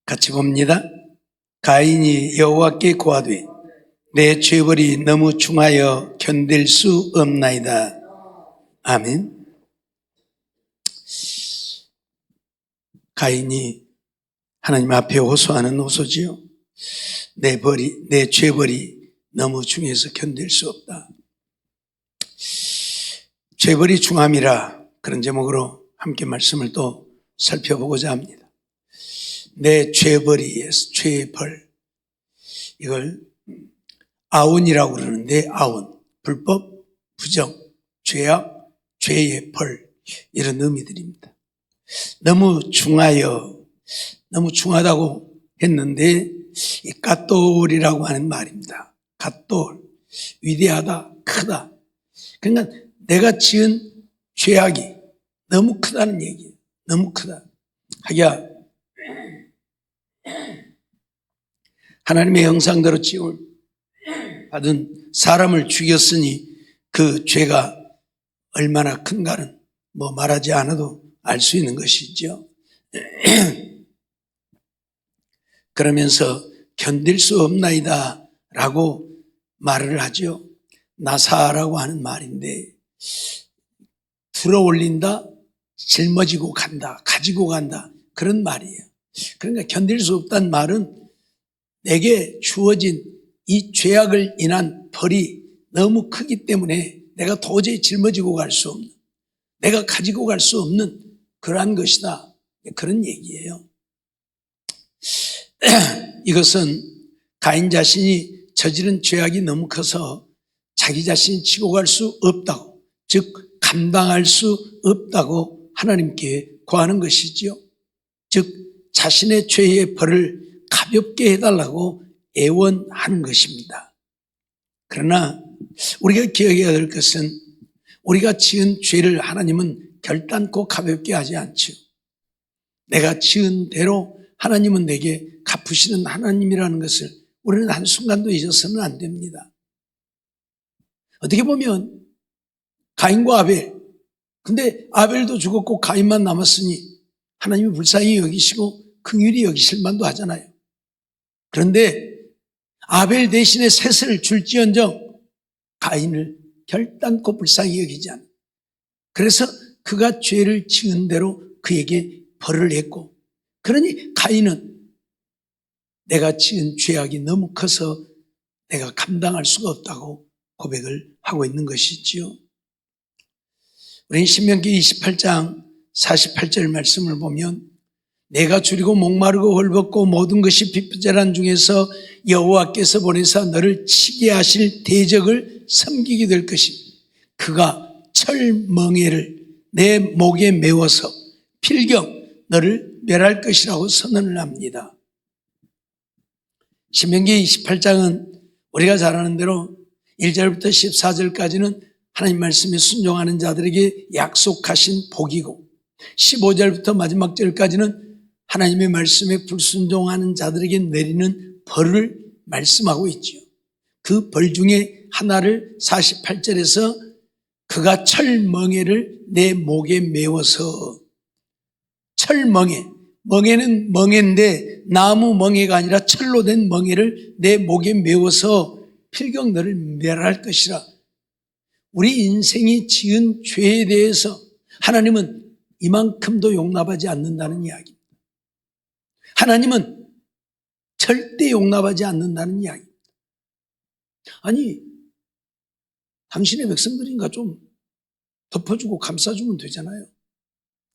같이 봅니다. 가인이 여호와께 고하되 내 죄벌이 너무 중하여 견딜 수 없나이다. 아멘. 가인이 하나님 앞에 호소하는 호소지요. 내 죄벌이 너무 중해서 견딜 수 없다. 죄벌이 중함이라 그런 제목으로 함께 말씀을 또 살펴보고자 합니다. 내 죄벌이, 죄벌, 이걸 아운이라고 그러는데, 아운, 불법, 부정, 죄악, 죄의 벌, 이런 의미들입니다. 너무 중하다고 했는데, 이 갓돌이라고 하는 말입니다. 갓돌, 위대하다, 크다. 그러니까 내가 지은 죄악이 너무 크다는 얘기예요. 너무 크다. 하기야 하나님의 형상대로 지음을 받은 사람을 죽였으니 그 죄가 얼마나 큰가는 말하지 않아도 알 수 있는 것이죠. 그러면서 견딜 수 없나이다 라고 말을 하죠. 나사라고 하는 말인데, 들어올린다, 짊어지고 간다, 가지고 간다, 그런 말이에요. 그러니까 견딜 수 없다는 말은 내게 주어진 이 죄악을 인한 벌이 너무 크기 때문에 내가 도저히 짊어지고 갈 수 없는, 내가 가지고 갈 수 없는 그러한 것이다, 그런 얘기예요. 이것은 가인 자신이 저지른 죄악이 너무 커서 자기 자신이 지고 갈 수 없다고, 즉 감당할 수 없다고 하나님께 구하는 것이지요. 즉 자신의 죄의 벌을 가볍게 해달라고 애원하는 것입니다. 그러나 우리가 기억해야 될 것은, 우리가 지은 죄를 하나님은 결단코 가볍게 하지 않죠. 내가 지은 대로 하나님은 내게 갚으시는 하나님이라는 것을 우리는 한순간도 잊어서는 안 됩니다. 어떻게 보면 가인과 아벨, 근데 아벨도 죽었고 가인만 남았으니 하나님이 불쌍히 여기시고 긍휼히 여기실 만도 하잖아요. 그런데 아벨 대신에 셋을 줄지언정 가인을 결단코 불쌍히 여기지 않아요. 그래서 그가 죄를 지은 대로 그에게 벌을 했고, 그러니 가인은 내가 지은 죄악이 너무 커서 내가 감당할 수가 없다고 고백을 하고 있는 것이지요. 우리는 신명기 28장 48절 말씀을 보면, 내가 줄이고 목마르고 헐벗고 모든 것이 비프자란 중에서 여호와께서 보내사 너를 치게 하실 대적을 섬기게 될 것이며 그가 철멍에를 내 목에 메워서 필경 너를 멸할 것이라고 선언을 합니다. 신명기 28장은 우리가 잘 아는 대로 1절부터 14절까지는 하나님 말씀에 순종하는 자들에게 약속하신 복이고, 15절부터 마지막 절까지는 하나님의 말씀에 불순종하는 자들에게 내리는 벌을 말씀하고 있죠. 그 벌 중에 하나를 48절에서 그가 철멍에를 내 목에 메워서, 철멍에, 멍에는 멍에인데 나무 멍에가 아니라 철로 된 멍에를 내 목에 메워서 필경 너를 멸할 것이라. 우리 인생이 지은 죄에 대해서 하나님은 이만큼도 용납하지 않는다는 이야기입니다. 하나님은 절대 용납하지 않는다는 이야기입니다. 아니, 당신의 백성들인가 좀 덮어주고 감싸주면 되잖아요.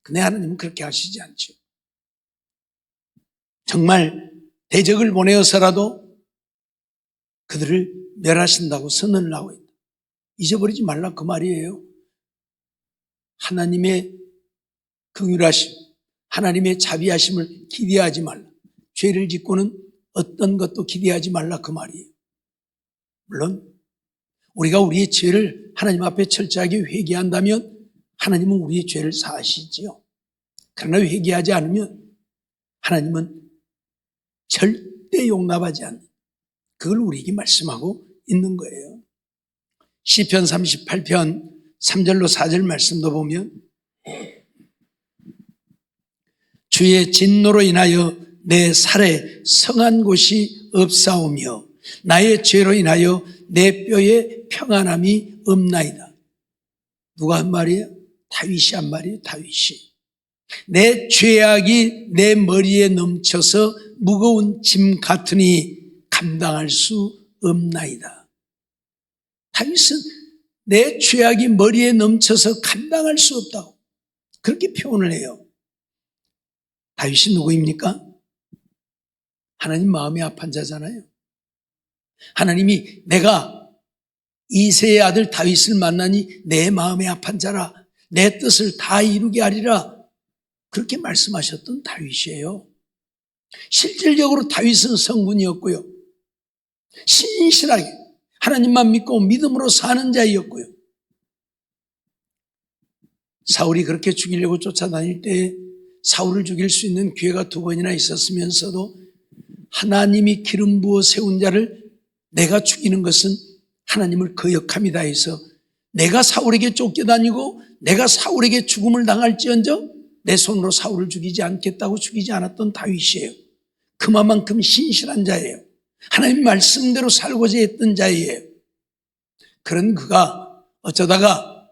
근데 하나님은 그렇게 하시지 않죠. 정말 대적을 보내어서라도 그들을 멸하신다고 선언을 하고 있다. 잊어버리지 말라 그 말이에요. 하나님의 긍휼하심, 하나님의 자비하심을 기대하지 말라. 죄를 짓고는 어떤 것도 기대하지 말라 그 말이에요. 물론 우리가 우리의 죄를 하나님 앞에 철저하게 회개한다면 하나님은 우리의 죄를 사하시지요. 그러나 회개하지 않으면 하나님은 절대 용납하지 않는, 그걸 우리에게 말씀하고 있는 거예요. 시편 38편 3절로 4절 말씀도 보면, 주의 진노로 인하여 내 살에 성한 곳이 없사오며 나의 죄로 인하여 내 뼈에 평안함이 없나이다. 누가 한 말이에요? 다윗이 한 말이에요. 다윗이. 내 죄악이 내 머리에 넘쳐서 무거운 짐 같으니 감당할 수 없나이다. 다윗은 내 죄악이 머리에 넘쳐서 감당할 수 없다고 그렇게 표현을 해요. 다윗이 누구입니까? 하나님 마음이 아픈 자잖아요. 하나님이 내가 이새의 아들 다윗을 만나니 내 마음이 아픈 자라 내 뜻을 다 이루게 하리라 그렇게 말씀하셨던 다윗이에요. 실질적으로 다윗은 성군이었고요. 신실하게 하나님만 믿고 믿음으로 사는 자였고요. 사울이 그렇게 죽이려고 쫓아다닐 때에 사울을 죽일 수 있는 기회가 2번이나 있었으면서도 하나님이 기름 부어 세운 자를 내가 죽이는 것은 하나님을 거역함이다 해서 내가 사울에게 쫓겨다니고 내가 사울에게 죽음을 당할지언정 내 손으로 사울을 죽이지 않겠다고 죽이지 않았던 다윗이에요. 그만큼 신실한 자예요. 하나님 말씀대로 살고자 했던 자예요. 그런 그가 어쩌다가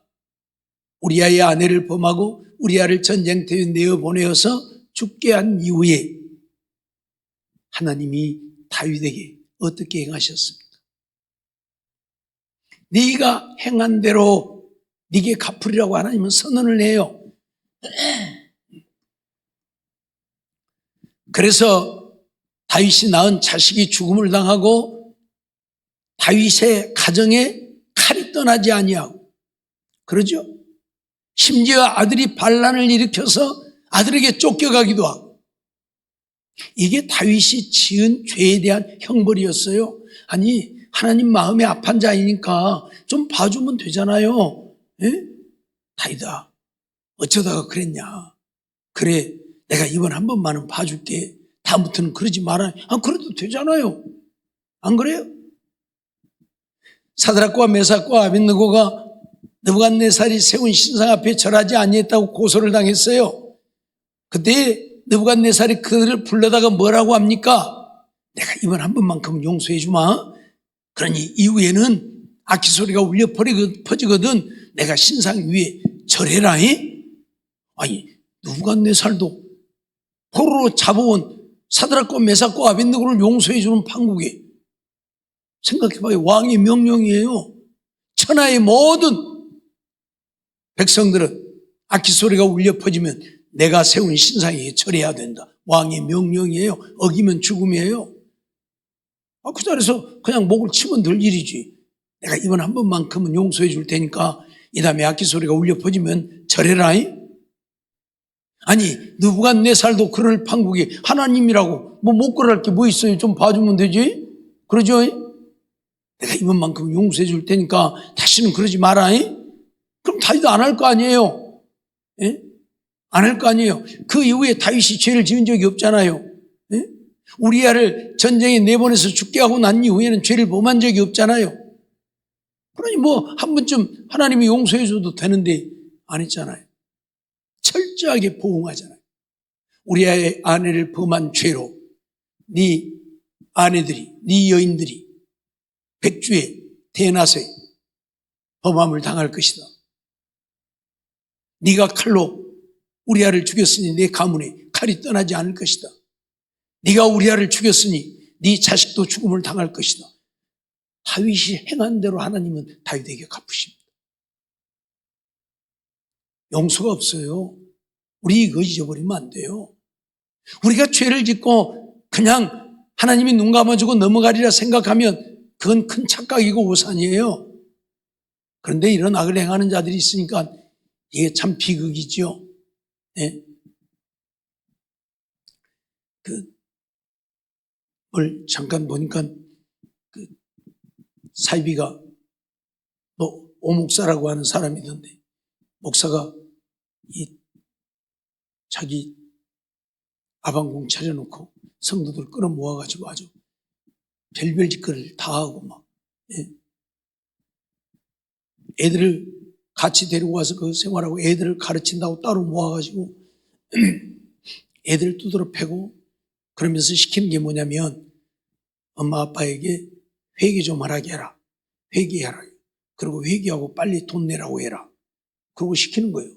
우리아의 아내를 범하고 우리아를 전쟁터에 내어보내어서 죽게 한 이후에 하나님이 다윗에게 어떻게 행하셨습니까? 네가 행한 대로 네게 갚으리라고 하나님은 선언을 해요. 그래서 다윗이 낳은 자식이 죽음을 당하고 다윗의 가정에 칼이 떠나지 아니하고 그러죠. 심지어 아들이 반란을 일으켜서 아들에게 쫓겨가기도 하고 이게 다윗이 지은 죄에 대한 형벌이었어요. 아니 하나님 마음에 아픈 자이니까 좀 봐주면 되잖아요. 예? 다윗아 어쩌다가 그랬냐. 그래 내가 이번 한 번만은 봐줄게. 다음부터는 그러지 마라. 그래도 되잖아요. 안 그래요? 사드락과 메삭과 아벳느고가 느부갓네살이 세운 신상 앞에 절하지 아니했다고 고소를 당했어요. 그때 느부갓네살이 그들을 불러다가 뭐라고 합니까? 내가 이번 한 번만큼은 용서해 주마. 그러니 이후에는 악기소리가 울려 퍼지거든 내가 신상 위에 절해라. 아니 느부갓네살도 포로로 잡아온 사드락과 메삭과 아벳느고를 용서해 주는 판국에 생각해봐요. 왕의 명령이에요. 천하의 모든 백성들은 악기소리가 울려 퍼지면 내가 세운 신상에 절해야 된다. 왕의 명령이에요. 어기면 죽음이에요. 그 자리에서 그냥 목을 치면 늘 일이지. 내가 이번 한 번만큼은 용서해 줄 테니까 이 다음에 악기소리가 울려 퍼지면 절해라. 아니 느부갓네살도 그럴 판국에 하나님이라고 못 그럴 게 뭐 있어요. 좀 봐주면 되지. 그러죠. 내가 이번만큼 용서해 줄 테니까 다시는 그러지 마라. 그럼 다윗도 안 할 거 아니에요. 안 할 거 아니에요. 그 이후에 다윗이 죄를 지은 적이 없잖아요. 우리아를 전쟁에 내보내서 죽게 하고 난 이후에는 죄를 범한 적이 없잖아요. 그러니 한 번쯤 하나님이 용서해 줘도 되는데 안 했잖아요. 철저하게 보응하잖아요. 우리아의 아내를 범한 죄로 네 아내들이 네 여인들이 백주에 대낮에 범함을 당할 것이다. 네가 칼로 우리아를 죽였으니 내 가문에 칼이 떠나지 않을 것이다. 네가 우리아를 죽였으니 네 자식도 죽음을 당할 것이다. 다윗이 행한 대로 하나님은 다윗에게 갚으십니다. 용서가 없어요. 우리 이거 잊어버리면 안 돼요. 우리가 죄를 짓고 그냥 하나님이 눈 감아주고 넘어가리라 생각하면 그건 큰 착각이고 오산이에요. 그런데 이런 악을 행하는 자들이 있으니까 이게 참 비극이죠. 네? 잠깐 보니까 사이비가 오목사라고 하는 사람이던데 목사가 자기 아방궁 차려놓고 성도들 끌어모아가지고 아주 별별 짓거리를 다 하고 애들을 같이 데리고 와서 그 생활하고 애들을 가르친다고 따로 모아가지고 애들 두드러 패고 그러면서 시키는 게 뭐냐면 엄마 아빠에게 회개 좀 하라게 해라. 회개하라. 그리고 회개하고 빨리 돈 내라고 해라. 그러고 시키는 거예요.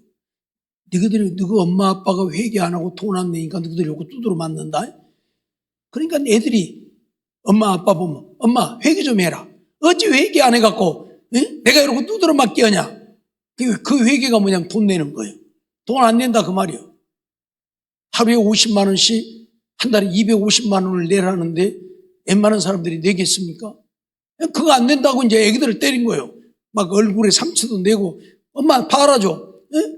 너희 엄마 아빠가 회개 안 하고 돈 안 내니까 너희들이 요거 두드러 맞는다. 그러니까 애들이 엄마 아빠 보면 엄마 회개 좀 해라. 어찌 회개 안 해갖고 내가 이러고 두드러 맞게 하냐. 그 회개가 뭐냐면 돈 내는 거예요. 돈 안 낸다 그 말이에요. 하루에 50만 원씩 한 달에 250만 원을 내라는데 웬만한 사람들이 내겠습니까? 그거 안 낸다고 이제 애기들을 때린 거예요. 막 얼굴에 상처도 내고 엄마 봐라줘.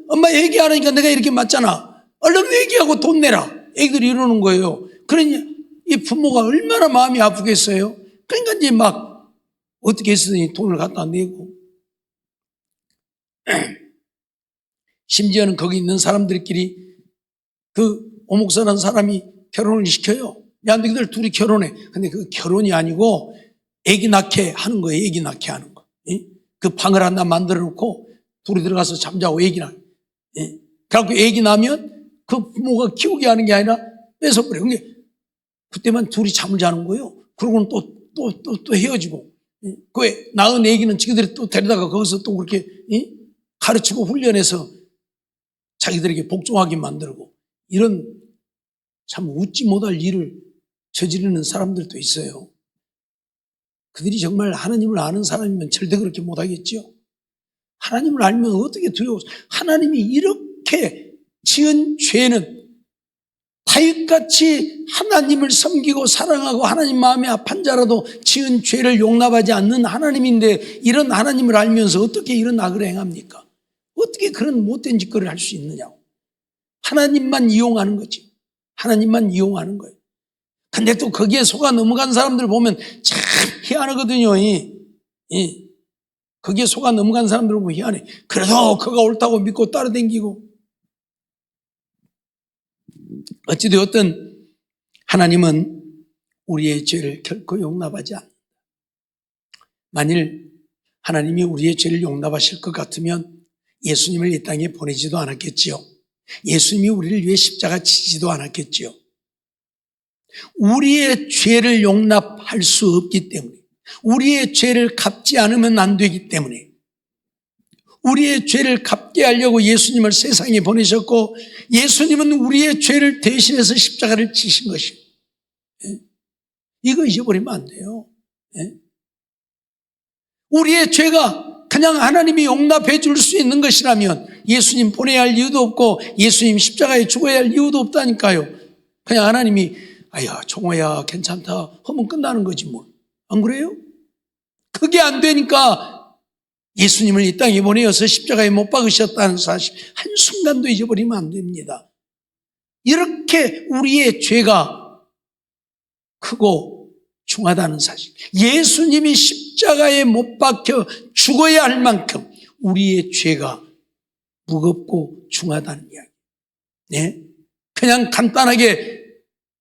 엄마 회개 안 하니까 내가 이렇게 맞잖아. 얼른 회개하고 돈 내라. 애기들이 이러는 거예요. 그러니 이 부모가 얼마나 마음이 아프겠어요. 그러니까 이제 막 어떻게 했으니 돈을 갖다 내고 심지어는 거기 있는 사람들끼리 그 오목사라는 사람이 결혼을 시켜요. 야, 너희들 둘이 결혼해. 근데 그 결혼이 아니고 애기 낳게 하는 거예요. 애기 낳게 하는 거. 그 방을 하나 만들어 놓고 둘이 들어가서 잠자고 애기 낳게. 그래갖고 애기 낳으면 그 부모가 키우게 하는 게 아니라 뺏어버려. 그러니까 그때만 둘이 잠을 자는 거예요. 그러고는 또 헤어지고. 그 낳은 애기는 지그들이 또 데려다가 거기서 또 그렇게 가르치고 훈련해서 자기들에게 복종하게 만들고 이런 참 웃지 못할 일을 저지르는 사람들도 있어요. 그들이 정말 하나님을 아는 사람이면 절대 그렇게 못하겠죠. 하나님을 알면 어떻게 두려워. 하나님이 이렇게 지은 죄는 다윗같이 하나님을 섬기고 사랑하고 하나님 마음에 아픈 자라도 지은 죄를 용납하지 않는 하나님인데 이런 하나님을 알면서 어떻게 이런 악을 행합니까? 어떻게 그런 못된 짓거리를 할 수 있느냐고. 하나님만 이용하는 거지. 하나님만 이용하는 거예요. 근데 또 거기에 속아 넘어간 사람들 보면 참 희한하거든요. 거기에 속아 넘어간 사람들 보면 희한해. 그래도 그가 옳다고 믿고 따라다니고. 어찌되었든 하나님은 우리의 죄를 결코 용납하지 않는다. 만일 하나님이 우리의 죄를 용납하실 것 같으면 예수님을 이 땅에 보내지도 않았겠지요. 예수님이 우리를 위해 십자가 지지도 않았겠지요. 우리의 죄를 용납할 수 없기 때문에, 우리의 죄를 갚지 않으면 안 되기 때문에, 우리의 죄를 갚게 하려고 예수님을 세상에 보내셨고 예수님은 우리의 죄를 대신해서 십자가를 지신 것이에요. 이거 잊어버리면 안 돼요. 우리의 죄가 그냥 하나님이 용납해 줄 수 있는 것이라면 예수님 보내야 할 이유도 없고 예수님 십자가에 죽어야 할 이유도 없다니까요. 그냥 하나님이 아야 종호야 괜찮다 하면 끝나는 거지 뭐. 안 그래요? 그게 안 되니까 예수님을 이 땅에 보내어서 십자가에 못 박으셨다는 사실 한순간도 잊어버리면 안 됩니다. 이렇게 우리의 죄가 크고 중하다는 사실, 예수님이 십자가에 못 박혀 죽어야 할 만큼 우리의 죄가 무겁고 중하다는 이야기. 네? 그냥 간단하게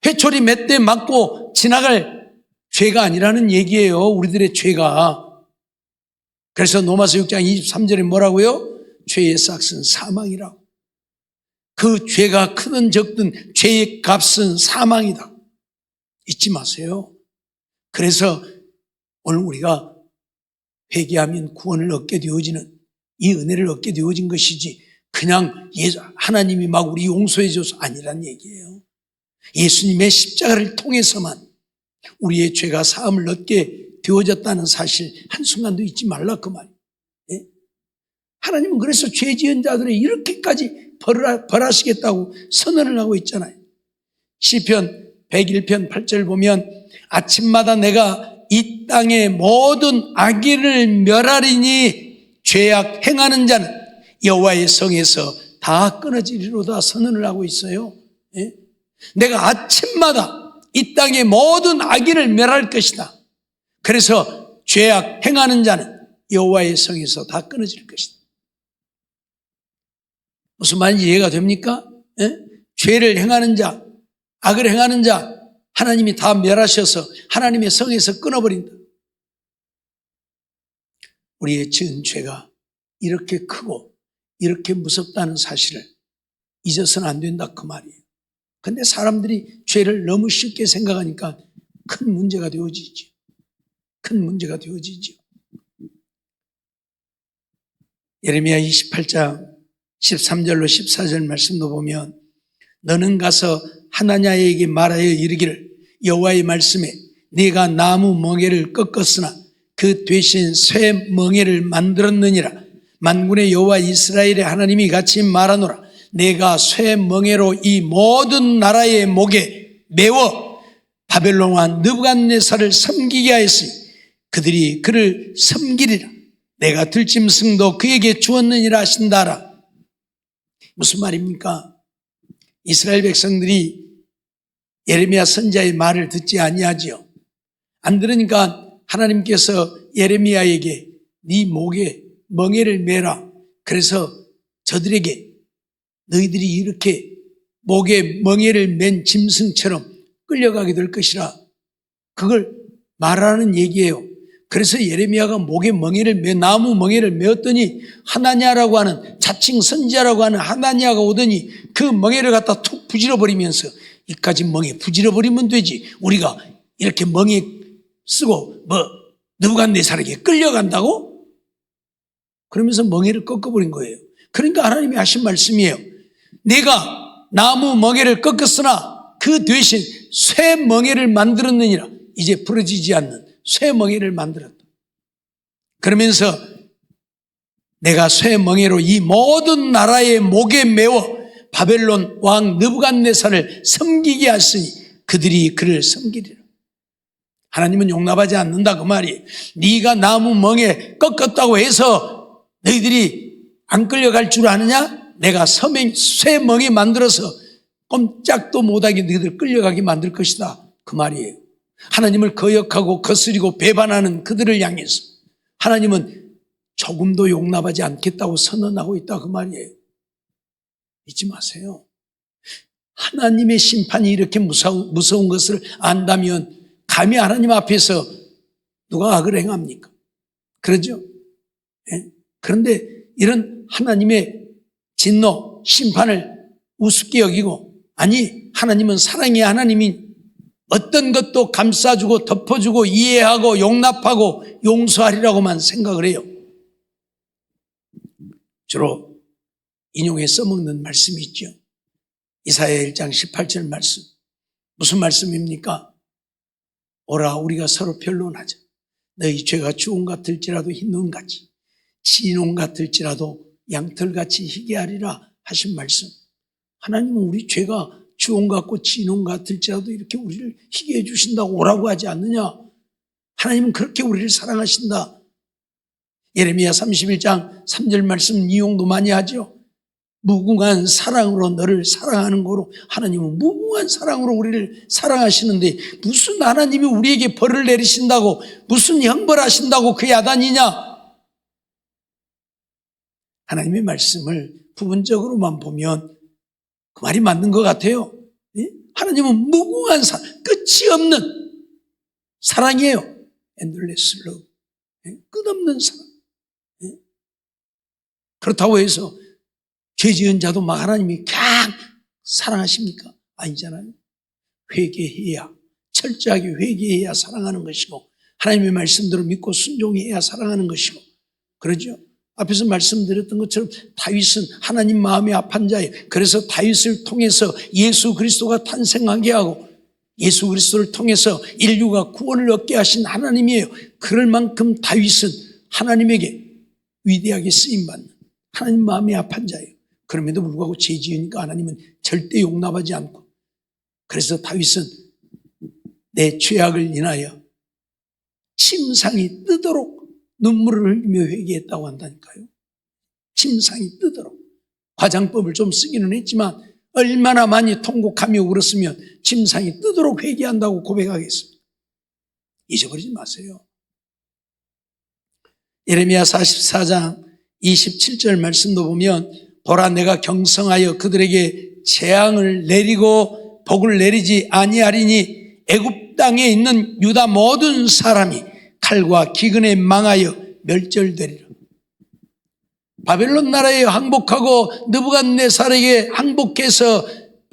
회초리 몇 대 맞고 지나갈 죄가 아니라는 얘기예요. 우리들의 죄가. 그래서 로마서 6장 23절에 뭐라고요? 죄의 삭은 사망이라고. 그 죄가 크든 적든 죄의 값은 사망이다. 잊지 마세요. 그래서 오늘 우리가 회개하면 구원을 얻게 되어지는 이 은혜를 얻게 되어진 것이지 그냥 하나님이 막 우리 용서해 줘서 아니란 얘기예요. 예수님의 십자가를 통해서만 우리의 죄가 사함을 얻게 되어졌다는 사실 한순간도 잊지 말라 그 말이에요. 하나님은 그래서 죄 지은 자들을 이렇게까지 벌하시겠다고 선언을 하고 있잖아요. 시편 101편 8절 보면 아침마다 내가 이 땅의 모든 악인을 멸하리니 죄악 행하는 자는 여호와의 성에서 다 끊어지리로다 선언을 하고 있어요. 내가 아침마다 이 땅의 모든 악인을 멸할 것이다. 그래서 죄악 행하는 자는 여호와의 성에서 다 끊어질 것이다. 무슨 말인지 이해가 됩니까? 죄를 행하는 자, 악을 행하는 자 하나님이 다 멸하셔서 하나님의 성에서 끊어버린다. 우리의 지은 죄가 이렇게 크고 이렇게 무섭다는 사실을 잊어서는 안 된다 그 말이에요. 근데 사람들이 죄를 너무 쉽게 생각하니까 큰 문제가 되어지죠. 큰 문제가 되어지죠. 예레미야 28장 13절로 14절 말씀도 보면 너는 가서 하나냐에게 말하여 이르기를 여호와의 말씀에 네가 나무 멍에를 꺾었으나 그 대신 쇠 멍에를 만들었느니라. 만군의 여호와 이스라엘의 하나님이 같이 말하노라. 내가 쇠 멍에로 이 모든 나라의 목에 메워 바벨론 왕 느부갓네살을 섬기게 하였으니 그들이 그를 섬기리라. 내가 들짐승도 그에게 주었느니라 하신다라. 무슨 말입니까? 이스라엘 백성들이 예레미야 선지자의 말을 듣지 아니하지요. 안 들으니까 하나님께서 예레미야에게 네 목에 멍에를 매라. 그래서 저들에게 너희들이 이렇게 목에 멍에를 맨 짐승처럼 끌려가게 될 것이라. 그걸 말하는 얘기예요. 그래서 예레미야가 목에 멍에를 나무 멍에를 메었더니 하나냐라고 하는 자칭 선지자라고 하는 하나냐가 오더니 그 멍에를 갖다 툭 부질러버리면서 이까지 멍에 부질러버리면 되지. 우리가 이렇게 멍에 쓰고 느부갓네살에게 끌려간다고? 그러면서 멍에를 꺾어버린 거예요. 그러니까 하나님이 하신 말씀이에요. 내가 나무 멍에를 꺾었으나 그 대신 쇠 멍에를 만들었느니라. 이제 부러지지 않는 쇠 멍에를 만들었다. 그러면서 내가 쇠 멍에로 이 모든 나라의 목에 메워 바벨론 왕 느부갓네살을 섬기게 하시니 그들이 그를 섬기리라. 하나님은 용납하지 않는다 그 말이에요. 네가 나무 멍에 꺾었다고 해서 너희들이 안 끌려갈 줄 아느냐? 내가 쇠 멍에 만들어서 꼼짝도 못하게 너희들 끌려가게 만들 것이다 그 말이에요. 하나님을 거역하고 거스리고 배반하는 그들을 향해서 하나님은 조금도 용납하지 않겠다고 선언하고 있다 그 말이에요. 잊지 마세요. 하나님의 심판이 이렇게 무서운 것을 안다면 감히 하나님 앞에서 누가 악을 행합니까? 그러죠? 예? 그런데 이런 하나님의 진노, 심판을 우습게 여기고 아니 하나님은 사랑의 하나님이 어떤 것도 감싸주고 덮어주고 이해하고 용납하고 용서하리라고만 생각을 해요. 주로 인용해 써먹는 말씀이 있죠. 이사야 1장 18절 말씀. 무슨 말씀입니까? 오라 우리가 서로 변론하자. 너희 죄가 주홍 같을지라도 흰눈같이 진홍 같을지라도 양털같이 희게 하리라 하신 말씀. 하나님은 우리 죄가 주홍 같고 진홍 같을지라도 이렇게 우리를 희게 해주신다고 오라고 하지 않느냐. 하나님은 그렇게 우리를 사랑하신다. 예레미야 31장 3절 말씀 이용도 많이 하죠. 무궁한 사랑으로 너를 사랑하는 거로 하나님은 무궁한 사랑으로 우리를 사랑하시는데 무슨 하나님이 우리에게 벌을 내리신다고 무슨 형벌하신다고 그 야단이냐. 하나님의 말씀을 부분적으로만 보면 그 말이 맞는 것 같아요. 하나님은 무궁한 사랑, 끝이 없는 사랑이에요. endless love, 끝없는 사랑. 그렇다고 해서 죄 지은 자도 막 하나님이 그냥 사랑하십니까? 아니잖아요. 회개해야, 철저하게 회개해야 사랑하는 것이고 하나님의 말씀대로 믿고 순종해야 사랑하는 것이고 그러죠. 앞에서 말씀드렸던 것처럼 다윗은 하나님 마음이 아픈 자예요. 그래서 다윗을 통해서 예수 그리스도가 탄생하게 하고 예수 그리스도를 통해서 인류가 구원을 얻게 하신 하나님이에요. 그럴 만큼 다윗은 하나님에게 위대하게 쓰임받는 하나님 마음이 아픈 자예요. 그럼에도 불구하고 죄 지으니까 하나님은 절대 용납하지 않고 그래서 다윗은 내 죄악을 인하여 침상이 뜨도록 눈물을 흘리며 회개했다고 한다니까요. 침상이 뜨도록. 화장법을 좀 쓰기는 했지만 얼마나 많이 통곡하며 울었으면 침상이 뜨도록 회개한다고 고백하겠습니다. 잊어버리지 마세요. 예레미야 44장 27절 말씀도 보면 보라 내가 경성하여 그들에게 재앙을 내리고 복을 내리지 아니하리니 애굽 땅에 있는 유다 모든 사람이 칼과 기근에 망하여 멸절되리라. 바벨론 나라에 항복하고 느부갓네살에게 항복해서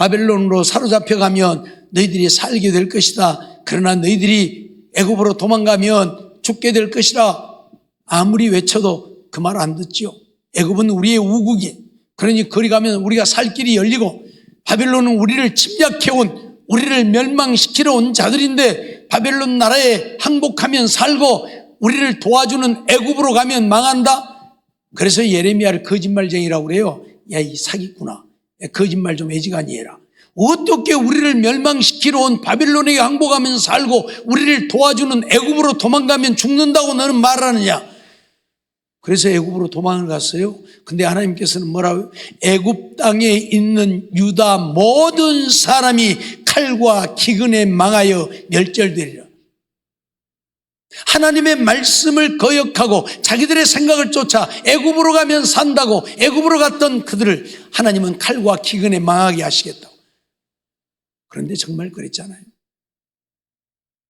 바벨론으로 사로잡혀가면 너희들이 살게 될 것이다. 그러나 너희들이 애굽으로 도망가면 죽게 될 것이라 아무리 외쳐도 그 말 안 듣지요. 애굽은 우리의 우국이, 그러니 거리 가면 우리가 살 길이 열리고 바벨론은 우리를 침략해온, 우리를 멸망시키러 온 자들인데 바벨론 나라에 항복하면 살고 우리를 도와주는 애굽으로 가면 망한다. 그래서 예레미야를 거짓말쟁이라고 그래요. 야, 이 사기꾼아, 거짓말 좀 애지간히 해라. 어떻게 우리를 멸망시키러 온 바벨론에게 항복하면 살고 우리를 도와주는 애굽으로 도망가면 죽는다고 너는 말하느냐. 그래서 애굽으로 도망을 갔어요. 근데 하나님께서는 뭐라고요? 애굽 땅에 있는 유다 모든 사람이 칼과 기근에 망하여 멸절되리라. 하나님의 말씀을 거역하고 자기들의 생각을 쫓아 애굽으로 가면 산다고 애굽으로 갔던 그들을 하나님은 칼과 기근에 망하게 하시겠다고. 그런데 정말 그랬잖아요.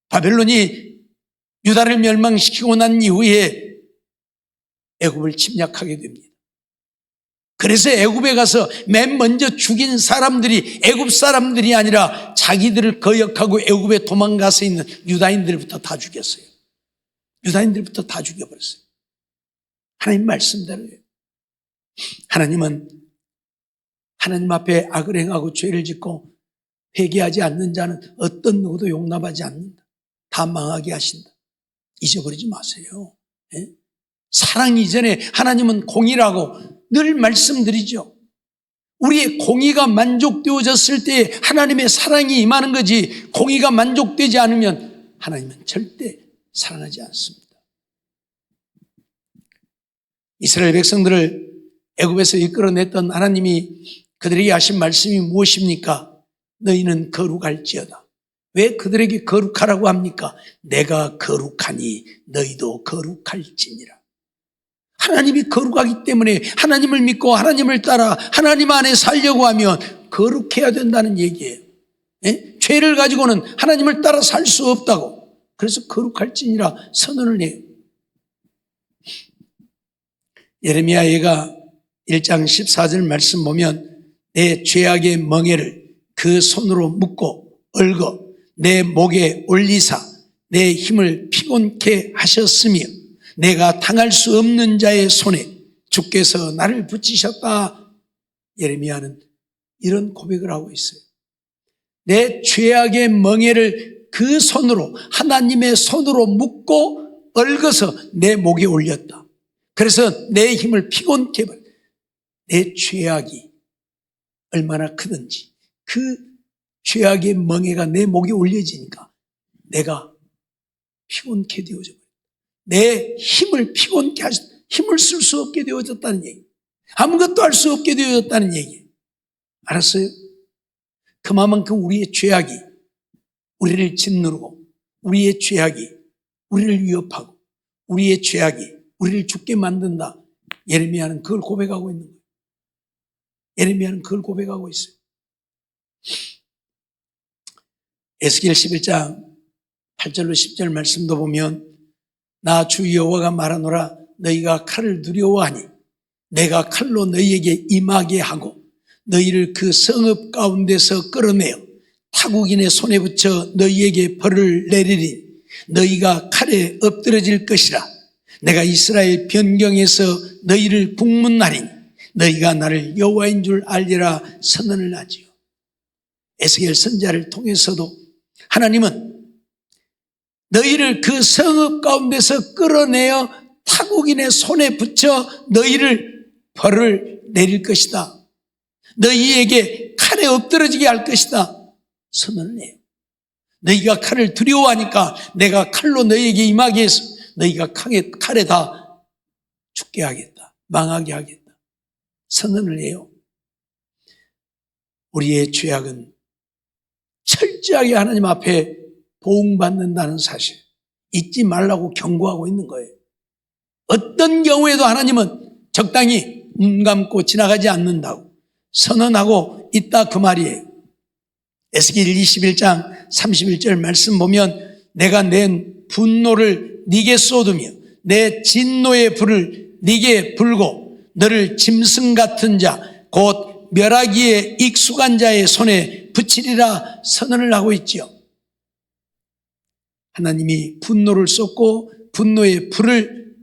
바벨론이 유다를 멸망시키고 난 이후에 애굽을 침략하게 됩니다. 그래서 애굽에 가서 맨 먼저 죽인 사람들이 애굽 사람들이 아니라 자기들을 거역하고 애굽에 도망가서 있는 유다인들부터 다 죽였어요. 유다인들부터 다 죽여버렸어요. 하나님 말씀대로예요. 하나님은 하나님 앞에 악을 행하고 죄를 짓고 회개하지 않는 자는 어떤 누구도 용납하지 않는다. 다 망하게 하신다. 잊어버리지 마세요. 예? 사랑 이전에 하나님은 공의라고 늘 말씀드리죠. 우리의 공의가 만족되어졌을 때 하나님의 사랑이 임하는 거지, 공의가 만족되지 않으면 하나님은 절대 사랑하지 않습니다. 이스라엘 백성들을 애굽에서 이끌어냈던 하나님이 그들에게 하신 말씀이 무엇입니까? 너희는 거룩할지어다. 왜 그들에게 거룩하라고 합니까? 내가 거룩하니 너희도 거룩할지니라. 하나님이 거룩하기 때문에 하나님을 믿고 하나님을 따라 하나님 안에 살려고 하면 거룩해야 된다는 얘기예요. 예? 죄를 가지고는 하나님을 따라 살 수 없다고. 그래서 거룩할지니라 선언을 해요. 예레미야가 1장 14절 말씀 보면 내 죄악의 멍에를 그 손으로 묶고 얽어 내 목에 올리사 내 힘을 피곤케 하셨으며 내가 당할 수 없는 자의 손에 주께서 나를 붙이셨다. 예레미야는 이런 고백을 하고 있어요. 내 죄악의 멍에를 그 손으로 하나님의 손으로 묶고 얽어서 내 목에 올렸다. 그래서 내 힘을 피곤케 해버려. 내 죄악이 얼마나 크든지 그 죄악의 멍에가 내 목에 올려지니까 내가 피곤케 되어져 버려. 내 힘을 피곤케 하셨다. 힘을 쓸 수 없게 되어졌다는 얘기. 아무것도 할 수 없게 되어졌다는 얘기. 알았어요? 그만큼 우리의 죄악이 우리를 짓누르고 우리의 죄악이 우리를 위협하고 우리의 죄악이 우리를 죽게 만든다. 예레미야는 그걸 고백하고 있는 거예요. 예레미야는 그걸 고백하고 있어요. 에스겔 11장 8절로 10절 말씀도 보면 나 주 여호와가 말하노라 너희가 칼을 두려워하니 내가 칼로 너희에게 임하게 하고 너희를 그 성읍 가운데서 끌어내어 타국인의 손에 붙여 너희에게 벌을 내리리. 너희가 칼에 엎드러질 것이라. 내가 이스라엘 변경에서 너희를 국문하리니 너희가 나를 여호와인 줄 알리라 선언을 하지요. 에스겔 선지자를 통해서도 하나님은 너희를 그 성읍 가운데서 끌어내어 타국인의 손에 붙여 너희를 벌을 내릴 것이다. 너희에게 칼에 엎드러지게 할 것이다. 선언을 해요. 너희가 칼을 두려워하니까 내가 칼로 너희에게 임하게 해서 너희가 칼에 다 죽게 하겠다. 망하게 하겠다. 선언을 해요. 우리의 죄악은 철저하게 하나님 앞에 보응받는다는 사실 잊지 말라고 경고하고 있는 거예요. 어떤 경우에도 하나님은 적당히 눈 감고 지나가지 않는다고 선언하고 있다 그 말이에요. 에스겔 21장 31절 말씀 보면 내가 낸 분노를 네게 쏟으며 내 진노의 불을 네게 불고 너를 짐승 같은 자 곧 멸하기에 익숙한 자의 손에 붙이리라 선언을 하고 있지요. 하나님이 분노를 쏟고 분노의 불을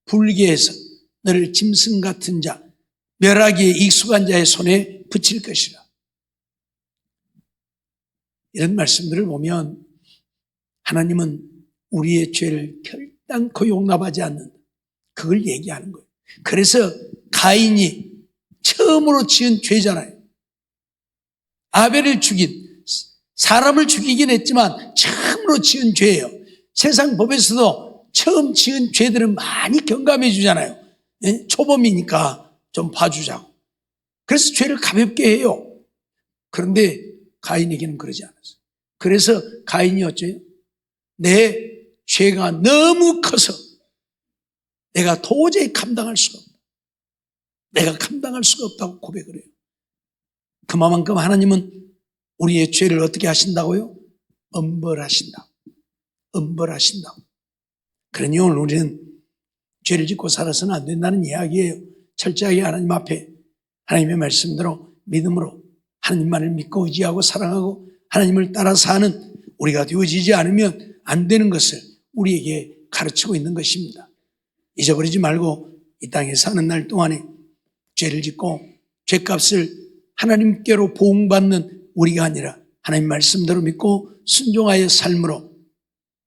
불게 해서 너를 짐승 같은 자, 멸하기에 익숙한 자의 손에 붙일 것이라. 이런 말씀들을 보면 하나님은 우리의 죄를 결단코 용납하지 않는다. 그걸 얘기하는 거예요. 그래서 가인이 처음으로 지은 죄잖아요. 아벨을 죽인, 사람을 죽이긴 했지만 처음으로 지은 죄예요. 세상 법에서도 처음 지은 죄들은 많이 경감해 주잖아요. 초범이니까 좀 봐주자고. 그래서 죄를 가볍게 해요. 그런데 가인에게는 그러지 않았어요. 그래서 가인이 어째요? 내 죄가 너무 커서 내가 도저히 감당할 수가 없다. 내가 감당할 수가 없다고 고백을 해요. 그만큼 하나님은 우리의 죄를 어떻게 하신다고요? 엄벌하신다. 엄벌하신다. 그러니 오늘 우리는 죄를 짓고 살아서는 안 된다는 이야기예요. 철저하게 하나님 앞에 하나님의 말씀대로 믿음으로 하나님만을 믿고 의지하고 사랑하고 하나님을 따라 사는 우리가 되어지지 않으면 안 되는 것을 우리에게 가르치고 있는 것입니다. 잊어버리지 말고 이 땅에 사는 날 동안에 죄를 짓고 죄값을 하나님께로 보응받는 우리가 아니라 하나님 말씀대로 믿고 순종하여 삶으로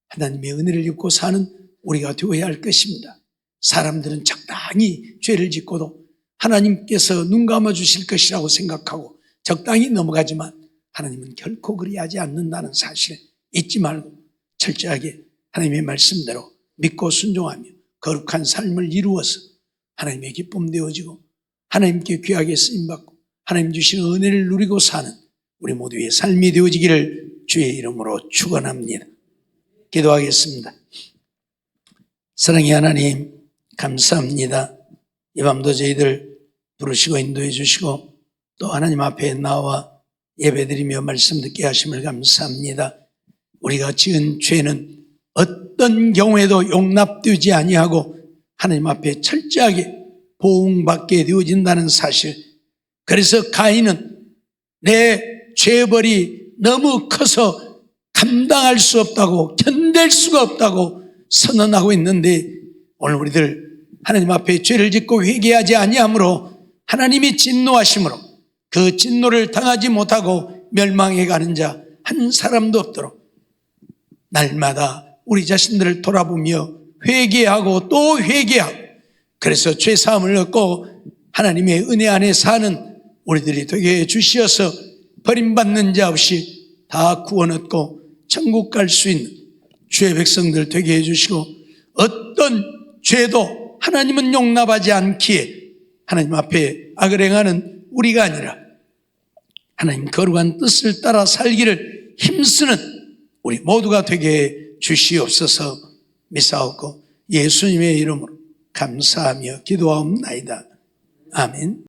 하나님의 은혜를 입고 사는 우리가 되어야 할 것입니다. 사람들은 적당히 죄를 짓고도 하나님께서 눈 감아 주실 것이라고 생각하고 적당히 넘어가지만 하나님은 결코 그리하지 않는다는 사실 잊지 말고 철저하게 하나님의 말씀대로 믿고 순종하며 거룩한 삶을 이루어서 하나님의 기쁨 되어지고 하나님께 귀하게 쓰임받고 하나님 주신 은혜를 누리고 사는 우리 모두의 삶이 되어지기를 주의 이름으로 축원합니다. 기도하겠습니다. 사랑의 하나님 감사합니다. 이 밤도 저희들 부르시고 인도해 주시고 또 하나님 앞에 나와 예배드리며 말씀 듣게 하심을 감사합니다. 우리가 지은 죄는 어떤 경우에도 용납되지 아니하고 하나님 앞에 철저하게 보응받게 되어진다는 사실. 그래서 가인은 내 죄벌이 너무 커서 감당할 수 없다고 견딜 수가 없다고 선언하고 있는데 오늘 우리들 하나님 앞에 죄를 짓고 회개하지 아니하므로 하나님이 진노하심으로 그 진노를 당하지 못하고 멸망해 가는 자 한 사람도 없도록 날마다 우리 자신들을 돌아보며 회개하고 또 회개하고 그래서 죄사함을 얻고 하나님의 은혜 안에 사는 우리들이 되게 해 주시어서 버림받는 자 없이 다 구원 얻고 천국 갈 수 있는 주의 백성들 되게 해 주시고 어떤 죄도 하나님은 용납하지 않기에 하나님 앞에 악을 행하는 우리가 아니라 하나님 거룩한 뜻을 따라 살기를 힘쓰는 우리 모두가 되게 해 주시옵소서 믿사옵고 예수님의 이름으로 감사하며 기도하옵나이다. 아멘.